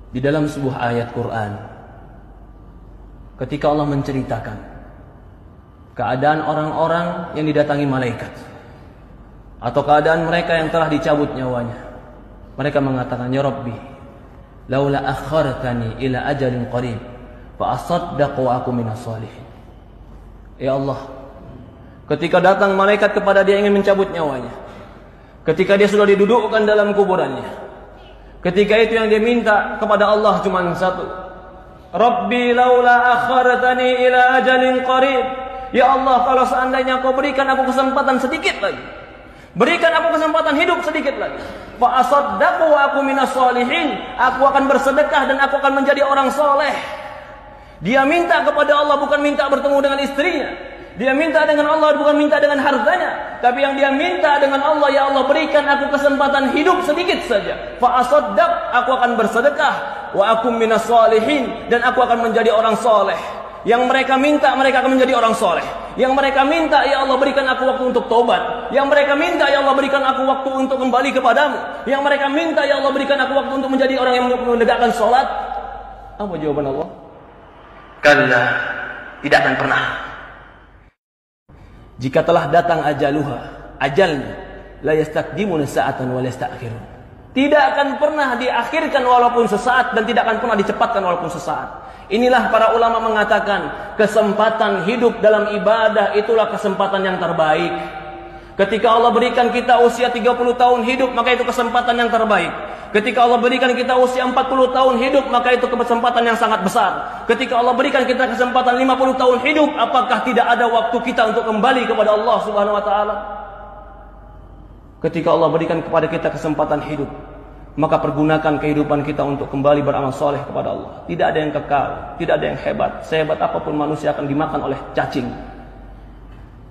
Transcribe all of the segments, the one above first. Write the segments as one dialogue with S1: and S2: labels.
S1: Di dalam sebuah ayat Quran, ketika Allah menceritakan keadaan orang-orang yang didatangi malaikat, atau keadaan mereka yang telah dicabut nyawanya, mereka mengatakan, ya Rabbi, laula akhartani ila ajalin qarib fa asaddaqu wa aku minas shalihin. Ya Allah, ketika datang malaikat kepada dia ingin mencabut nyawanya, ketika dia sudah didudukkan dalam kuburannya, ketika itu yang dia minta kepada Allah cuma satu, Rabbi laula akhartani ila ajalin qarib. Ya Allah, kalau seandainya kau berikan aku kesempatan sedikit lagi, berikan aku kesempatan hidup sedikit lagi, fa asaddaqu wa aku minas shalihin, aku akan bersedekah dan aku akan menjadi orang soleh. Dia minta kepada Allah bukan minta bertemu dengan istrinya, dia minta dengan Allah bukan minta dengan hartanya, tapi yang dia minta dengan Allah, ya Allah berikan aku kesempatan hidup sedikit saja, fa asaddaq, aku akan bersedekah, wa aku minas shalihin, dan aku akan menjadi orang soleh. Yang mereka minta, mereka akan menjadi orang soleh. Yang mereka minta, ya Allah berikan aku waktu untuk tobat. Yang mereka minta, ya Allah berikan aku waktu untuk kembali kepadamu. Yang mereka minta, ya Allah berikan aku waktu untuk menjadi orang yang menegakkan sholat. Apa jawaban Allah? Kalla, tidak akan pernah. Jika telah datang ajaluha, ajalnya, la yastaqdimuna sa'atan wa la yasta'khirun. Tidak akan pernah diakhirkan walaupun sesaat, dan tidak akan pernah dicepatkan walaupun sesaat. Inilah para ulama mengatakan, kesempatan hidup dalam ibadah itulah kesempatan yang terbaik. Ketika Allah berikan kita usia 30 tahun hidup, maka itu kesempatan yang terbaik. Ketika Allah berikan kita usia 40 tahun hidup, maka itu kesempatan yang sangat besar. Ketika Allah berikan kita kesempatan 50 tahun hidup, apakah tidak ada waktu kita untuk kembali kepada Allah Subhanahu wa taala? Ketika Allah berikan kepada kita kesempatan hidup, maka pergunakan kehidupan kita untuk kembali beramal soleh kepada Allah. Tidak ada yang kekal, tidak ada yang hebat. Sehebat apapun manusia akan dimakan oleh cacing.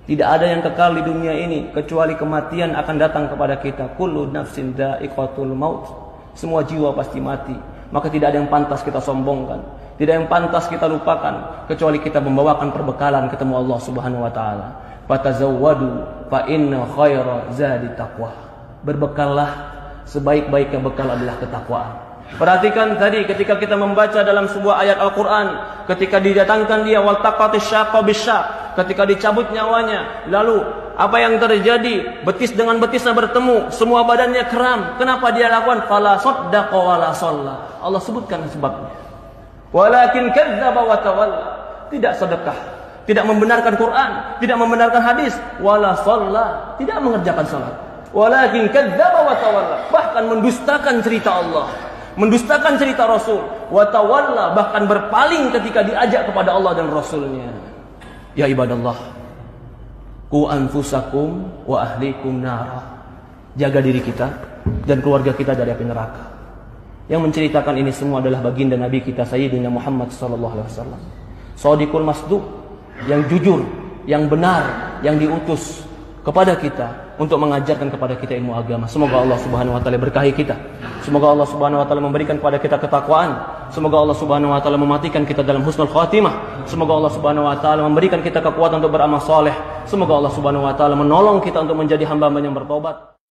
S1: Tidak ada yang kekal di dunia ini kecuali kematian akan datang kepada kita. Kullu nafsin dha'iqatul maut. Semua jiwa pasti mati. Maka tidak ada yang pantas kita sombongkan, tidak ada yang pantas kita lupakan, kecuali kita membawakan perbekalan ketemu Allah Subhanahu wa taala. Fatazawwadu fa inna khaira zadi taqwa. Berbekallah, sebaik-baiknya bekal adalah ketakwaan. Perhatikan tadi ketika kita membaca dalam sebuah ayat Al-Quran, ketika didatangkan dia waltaqatis syaqqa bisyaq, ketika dicabut nyawanya, lalu apa yang terjadi? Betis dengan betisnya bertemu, semua badannya kram. Kenapa dia lakukan? Fala saddaqa wala shalla. Allah sebutkan sebabnya. Walakin kadzdzaba wa tawalla. Tidak sedekah, tidak membenarkan Quran, tidak membenarkan hadis, wala shalla, tidak mengerjakan salat. Walakin kadzdzaba wa tawalla, bahkan mendustakan cerita Allah, mendustakan cerita Rasul, wa tawalla, bahkan berpaling ketika diajak kepada Allah dan Rasulnya. Ya ibadallah, qu anfusakum wa ahlikum nara. Jaga diri kita dan keluarga kita dari api neraka. Yang menceritakan ini semua adalah baginda Nabi kita Sayyidina Muhammad sallallahu alaihi wasallam. Shadiqul masduq, yang jujur, yang benar, yang diutus kepada kita untuk mengajarkan kepada kita ilmu agama. Semoga Allah Subhanahu wa taala berkahi kita. Semoga Allah Subhanahu wa taala memberikan kepada kita ketakwaan. Semoga Allah Subhanahu wa taala mematikan kita dalam husnul khatimah. Semoga Allah Subhanahu wa taala memberikan kita kekuatan untuk beramal saleh. Semoga Allah Subhanahu wa taala menolong kita untuk menjadi hamba-hamba yang bertobat.